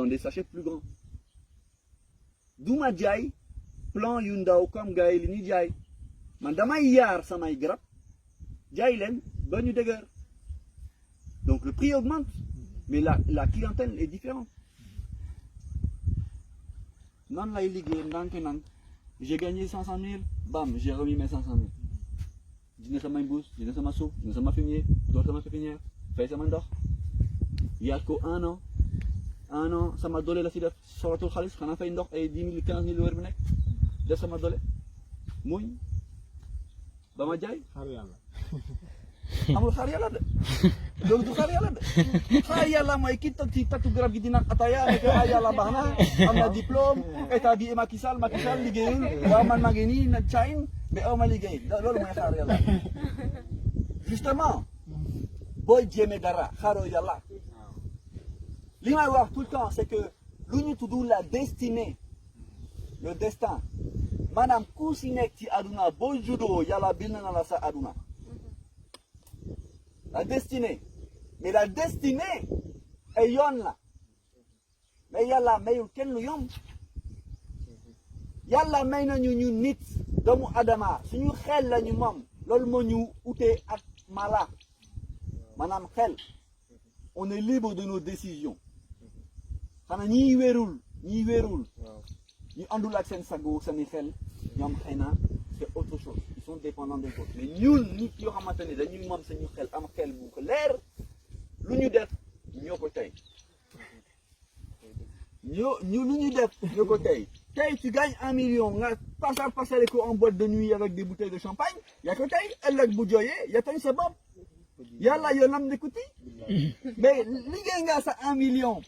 dans des sachets plus grands. Duma jaay plan yu ndaw comme gars yi li ñuy jaay man damay yaar samay garab jaay leen ba ñu dëgër. Donc le prix augmente, mais la clientèle est différente. Non, là, j'ai gagné 500 000, bam, j'ai remis mes 500 000. Dîner sama bouche, dîner sama soupe, dîner sama fumier, d'autres sama pépinière, fay sama ndox. Il y a qu'un an, sama doole la si def soratul xaalis xanaa fay ndox ay 10 000 15 000 weer bu nekk def sama doole muñ ba ma jaay. xaar yàlla. amul xaar yàlla de loolu du xaar yàlla de xaar yàlla mooy ki toog ci tatu garab gi di naan ataya ne xaar yàlla baax na am na diplôme état bi Macky Sall liggéeyul waaw man maa ngi nii na Chine mais aw ma liggéey loolu mooy xaar yàlla justement booy jéeme dara xaaroo yàlla li may wax tout le temps c'est que lu ñu tudd la destinée le destin maanaam ku si nekk ci aduna boo juddoo yàlla bind na la sa aduna. La destinée. Mais la destinée est yon là. Mais yalla mayul ken lu yom. Yalla may nañu ñu nit doomu adama suñu xel la ñu mom loolu moo ñu ute ak mala maanaam xel on est libre de nos décisions xanaa ñi wérul ñu àndul ak seen sago seen xel ñoom xëy na c'est autre chose ils sont dépendants des autres mais ñun nit yoo xamante ne dañuy moom suñu xel am xel bu ko leer lu ñu def ñoo ko tey lu ñu def ñoo ko tey tu gagnes 1 million nga passer ko en boîte de nuit avec des bouteilles de champagne yaa ko tey ëllëg bu jooyee yaa tey sa bopp yàlla yoonam nekkuti mais liggéey nga sa 1 million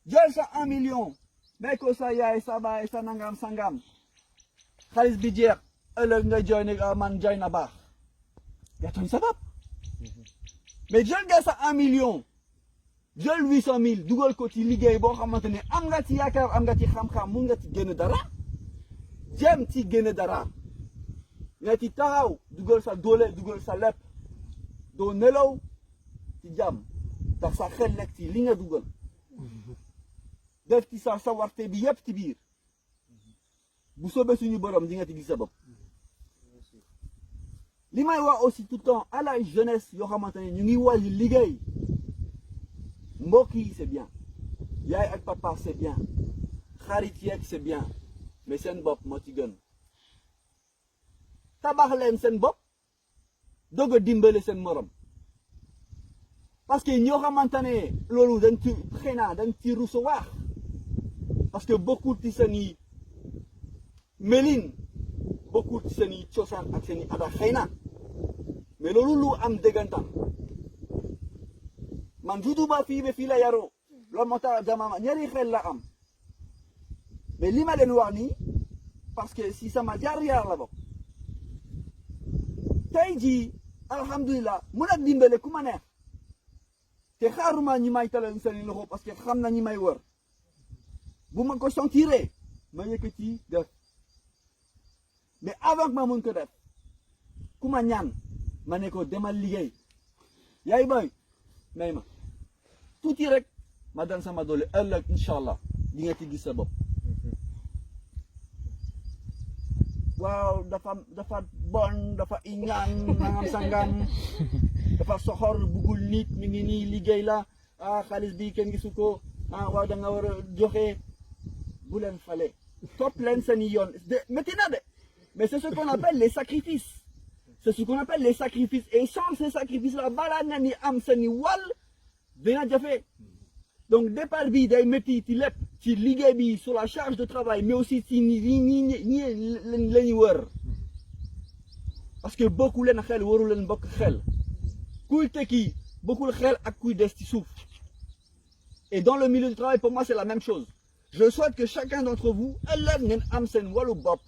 jël sa 1 million mais ko sa yaay sa baay sa nangam sangam xaalis bi jeex ëllëg nga jooy ne man jaay na baax yaa tooñ sa bopp mais jël nga sa 1 million jël 800 000 dugal ko ci liggéey boo xamante ne am nga ci yaakaar am nga ci xam-xam mun nga ci génn dara jéem ci génn dara nga ci taxaw dugal sa doole dugal sa lépp doo nelaw ci jàmm ndax sa xel nekk ci li nga dugal def ci sa sawarte bi yëpp ci biir bu soobee suñu borom di nga ci gis sa bopp li may wax aussi tout le temps à la jeunesse yoo xamante ne ñu ngi wàllu liggéey mbokk yi c'est bien yaay ak papa c'est bien xarit yeeg c'est bien mais seen bopp moo ci gën tabax leen seen bopp doog a dimbale seen morom parce que ñoo xamante ne loolu dañ ci xëy na dañ ci recevoir parce que bokkul ci seen i melin bokkul ci seen i cosaan ak seen i ada xëy na mais loolu lu am déggantaan man juddu ba fii ba fii la yaroo loolu moo tax jamono ñaari xel la am mais li ma leen wax nii parce que si sama jaar-jaar la bokk tey jii alhamdulilah mun a dimbale ku ma neex te xaaruma ñi may talal seen loxo parce que xam na ñi may wër bu ma ko sentiree ma yëkkati def mais avant que ma mun ko def ku ma ñaan ma ne ko demal liggéey yaay boy may ma tuuti rek ma dan sama doole ëllëg incha allah di nga ci gis sa bopp waaw dafa bon dafa iñaan nangam sangam dafa soxor bugul nit mi ngi nii liggéey la xaalis bi kenn gisu ko waaw da nga war a joxe bu leen fale topp leen seen yoon métti na de mais c'est ce qu'on appelle les sacrifices c'est ce qu'on appelle les sacrifices et sans ces sacrifices là balaa nga ni am seen wàll dina jafe donc départ bi day métti ci lépp ci liggéey bi sur la charge de travail mais aussi ci ñi la ñu wër parce que bokku leen xel waru leen bokk xel kuy tekki bokkul xel ak kuy des ci suuf et dans le milieu du travail pour moi c'est la même chose je souhaite que chacun d'entre vous ëllëg ngeen am seen wàllu bopp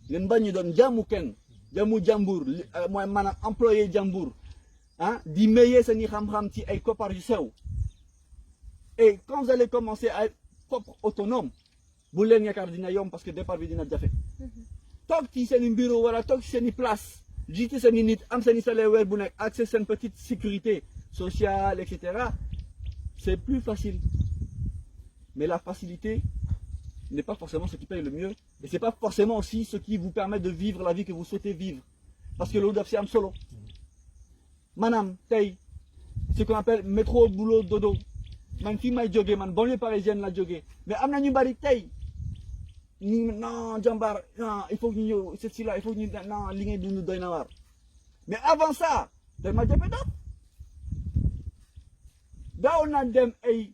ngeen bañ ñu doon jaamu kenn jaamu jàmbur mooy maanaam employé jàmbur di maye seen i xam-xam ci ay koppar yu sew et quand vous allez commencer à être propre autonome bu leen yaakaar dina yomb parce que départ bi dina jafe toog ci seen i bureau wala toog ci seen i place jiite seen i nit am seen i salaire weer bu nekk accès seen petite sécurité sociale et cetera c'est plus facile Mais la facilité n'est pas forcément ce qui paye le mieux. Et c'est pas forcément aussi ce qui vous permet de vivre la vie que vous souhaitez vivre. Parce que l'eau d'absé am solo. Manam, tay, ce qu'on appelle métro, boulot, dodo. Man fi may jóge man banlieue parisienne la jóge. Mais am na ñu bari tay. Non, Jambar, non, il faut que ñu c'est là, il faut que ñu non, li ngay dund doy na war. Mais avant ça, dañ ma jëppe daf. Daaw naa dem ay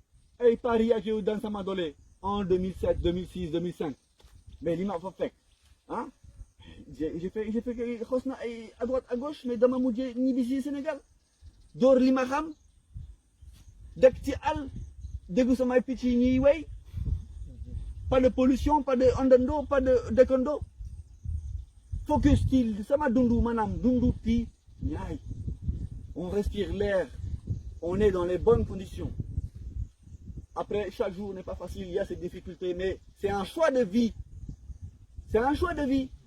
Paris ak yow dans sama doole en 2007, 2006, 2005. Mais li ma fa fekk, hein? J'ai fait xos na ay à droite à gauche, mais dama mujjee ñibbi si Sénégal. Door li ma xam, dëkk ci àll, déggu samay picc yi ñuy wey. Pas de pollution, pas de ondando, pas de décondo. Focus style, sama dundu manam, dundu ti, ñaay. On respire l'air, on est dans les bonnes conditions. Après, chaque jour n'est pas facile, il y a ces difficultés, mais c'est un choix de vie. C'est un choix de vie.